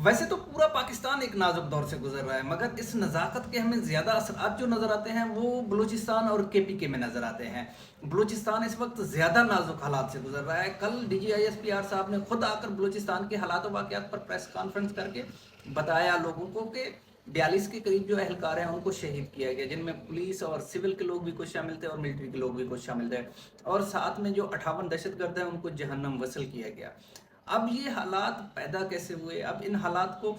वैसे तो पूरा पाकिस्तान एक नाजुक दौर से गुजर रहा है, मगर इस नज़ाकत के हमें ज़्यादा असरात जो नज़र आते हैं वो बलूचिस्तान और केपीके में नज़र आते हैं। बलूचिस्तान इस वक्त ज़्यादा नाजुक हालात से गुजर रहा है। कल DGISPR साहब ने खुद आकर बलूचिस्तान के हालात व वाक़यात पर प्रेस कॉन्फ्रेंस करके बताया लोगों को कि 42 के करीब जो अहलकार हैं उनको शहीद किया गया, जिनमें पुलिस और सिविल के लोग भी कुछ शामिल थे और मिलिट्री के लोग भी कुछ शामिल थे, और साथ में जो 58 दहशतगर्द हैं उनको जहन्नम वसल किया गया। अब ये हालात पैदा कैसे हुए, अब इन हालात को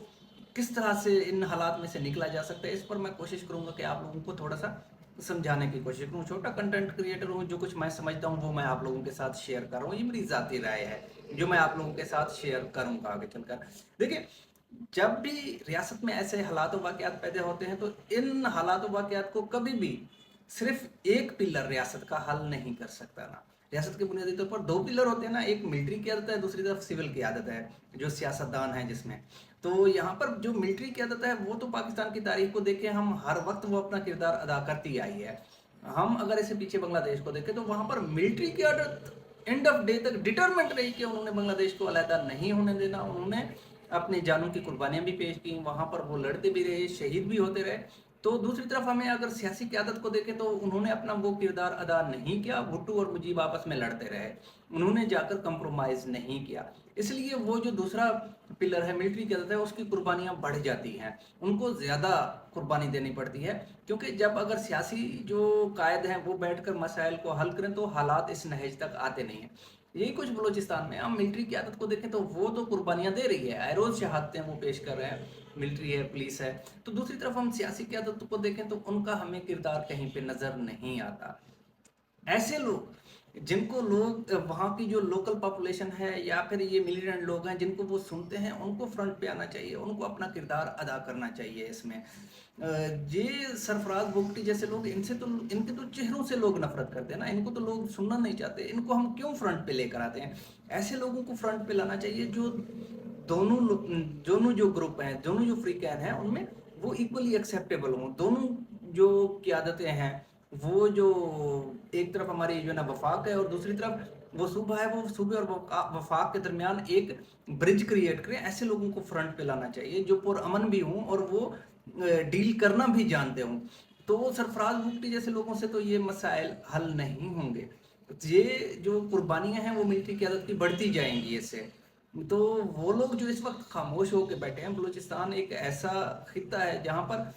किस तरह से इन हालात में से निकला जा सकता है, इस पर मैं कोशिश करूंगा कि आप लोगों को थोड़ा सा समझाने की कोशिश करूँ। छोटा कंटेंट क्रिएटर हूँ, जो कुछ मैं समझता हूँ वो मैं आप लोगों के साथ शेयर कर रहा हूँ। ये मेरी ज़ाती राय है जो मैं आप लोगों के साथ शेयर करूँगा आगे चलकर। देखिए, जब भी रियासत में ऐसे हालात व वाक़यात पैदा होते हैं तो इन हालात व वाक़यात को कभी भी सिर्फ एक पिलर रियासत का हल नहीं कर सकता ना। रियासत के बुनियादी तौर पर दो पिलर होते हैं ना, एक मिलिट्री की आदत है, दूसरी तरफ सिविल की आदत है, जो सियासतदान है जिसमें। तो यहाँ पर जो मिलिट्री की आदत है वो तो पाकिस्तान की तारीख को देखें हम, हर वक्त वो अपना किरदार अदा करती आई है। हम अगर इसे पीछे बांग्लादेश को देखें तो वहाँ पर मिलिट्री की आदत एंड ऑफ डे तक डिटरमेंट रही कि उन्होंने बांग्लादेश को अलहदा नहीं होने देना। उन्होंने अपनी जानों की कुर्बानियां भी पेश की, वहां पर वो लड़ते भी रहे, शहीद भी होते रहे। तो दूसरी तरफ हमें अगर सियासी क़यादत को देखें तो उन्होंने अपना वो किरदार अदा नहीं किया। भुट्टो और मुजीब आपस में लड़ते रहे, उन्होंने जाकर कंप्रोमाइज नहीं किया। इसलिए वो जो दूसरा पिलर है मिलिट्री की आदत है, उसकी कुर्बानियां बढ़ जाती हैं, उनको ज़्यादा कुर्बानी देनी पड़ती है। क्योंकि जब अगर सियासी जो कायद हैं वो बैठकर मसाइल को हल करें तो हालात इस नहज तक आते नहीं हैं। यही कुछ बलूचिस्तान में हम मिलिट्री की आदत को देखें तो वो तो कुर्बानियां दे रही है, रोज शहादतें वो पेश कर रहे हैं, मिलिट्री है, पुलिस है। तो दूसरी तरफ हम सियासी क़यादत को देखें तो उनका हमें किरदार कहीं पे नजर नहीं आता। ऐसे लोग जिनको लोग वहाँ की जो लोकल पॉपुलेशन है या फिर ये मिलिटेंट लोग हैं जिनको वो सुनते हैं, उनको फ्रंट पे आना चाहिए, उनको अपना किरदार अदा करना चाहिए इसमें। ये सरफराज बुगटी जैसे लोग, इनसे तो इनके तो चेहरों से लोग नफरत करते हैं ना, इनको तो लोग सुनना नहीं चाहते, इनको हम क्यों फ्रंट पे लेकर आते हैं। ऐसे लोगों को फ्रंट पे लाना चाहिए जो दोनों जो ग्रुप हैं, दोनों जो फ्री कैन हैं उनमें वो इक्वली एक्सेप्टेबल हों। दोनों जो क़यादतें हैं वो जो एक तरफ हमारी जो ना वफाक है और दूसरी तरफ वो सूबा है, वो सूबे और वफाक के दरमियान एक ब्रिज क्रिएट करें। ऐसे लोगों को फ्रंट पे लाना चाहिए जो पुरअमन भी हों और वो डील करना भी जानते हों। तो सरफराज भुगटी जैसे लोगों से तो ये मसाइल हल नहीं होंगे। ये जो कुर्बानियां हैं वो मिलिट्री की आदत की बढ़ती जाएंगी इससे। तो वो लोग जो इस वक्त खामोश होकर बैठे हैं, बलूचिस्तान एक ऐसा खिता है जहाँ पर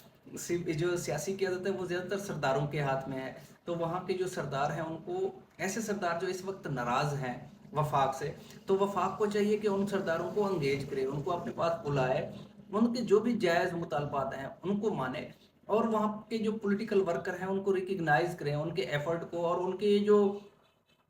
जो सियासी क़यादत है वो ज़्यादातर सरदारों के हाथ में है। तो वहाँ के जो सरदार हैं उनको, ऐसे सरदार जो इस वक्त नाराज़ हैं वफाक से, तो वफाक को चाहिए कि उन सरदारों को अंगेज करे, उनको अपने पास बुलाए, उनके जो भी जायज़ मुतालबात हैं उनको माने, और वहाँ के जो पॉलिटिकल वर्कर हैं उनको रिकग्नाइज करें, उनके एफर्ट को, और उनके जो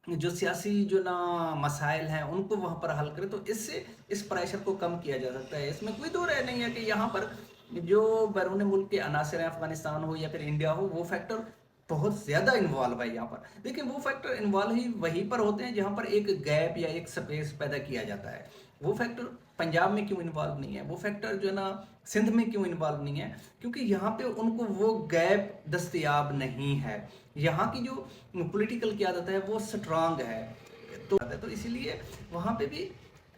जो सियासी जो ना मसाइल हैं उनको वहाँ पर हल करें। तो इससे इस प्रेशर को कम किया जा सकता है। इसमें कोई दो राय नहीं है कि यहाँ पर जो बैरून मुल्क के अनासर हैं, अफगानिस्तान हो या फिर इंडिया हो, वो फैक्टर बहुत ज़्यादा इन्वॉल्व है यहाँ पर। देखिए, वो फैक्टर इन्वॉल्व ही वहीं पर होते हैं जहाँ पर एक गैप या एक स्पेस पैदा किया जाता है। वो फैक्टर पंजाब में क्यों इन्वॉल्व नहीं है, वो फैक्टर जो है ना सिंध में क्यों इन्वॉल्व नहीं है, क्योंकि यहाँ पे उनको वो गैप दस्तयाब नहीं है। यहाँ की जो पॉलिटिकल क़यादत है वो स्ट्रांग है। तो इसीलिए वहाँ पे भी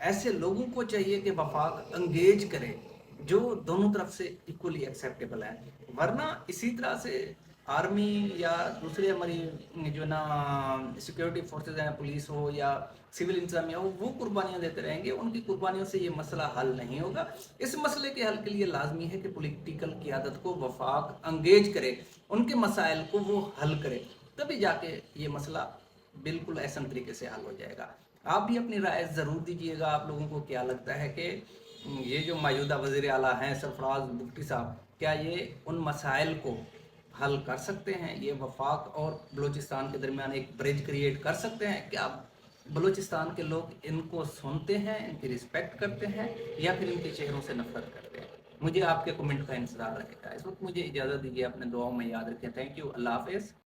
ऐसे लोगों को चाहिए कि वफाक अंगेज करे जो दोनों तरफ से इक्वली एक्सेप्टेबल है। वरना इसी तरह से आर्मी या दूसरे हमारी जो ना सिक्योरिटी फोर्सेज हैं, पुलिस हो या सिविल इंतजामिया हो, वो कुर्बानियां देते रहेंगे। उनकी कुर्बानियों से ये मसला हल नहीं होगा। इस मसले के हल के लिए लाजमी है कि पॉलिटिकल क़यादत को वफाक अंगेज करे, उनके मसाइल को वो हल करे, तभी जाके ये मसला बिल्कुल ऐसा तरीके से हल हो जाएगा। आप भी अपनी राय ज़रूर दीजिएगा, आप लोगों को क्या लगता है कि ये जो मौजूदा वज़ीर आला हैं सरफराज बुगटी साहब, क्या ये उन मसाइल को हल कर सकते हैं, ये वफाक और बलूचिस्तान के दरमियान एक ब्रिज क्रिएट कर सकते हैं? क्या बलूचिस्तान के लोग इनको सुनते हैं, इनकी रिस्पेक्ट करते हैं, या फिर इनके चेहरों से नफरत करते हैं? मुझे आपके कमेंट का इंतज़ार रहेगा। इस वक्त मुझे इजाज़त दीजिए, अपने दुआओं में याद रखें। थैंक यू, अल्लाह हाफ़िज़।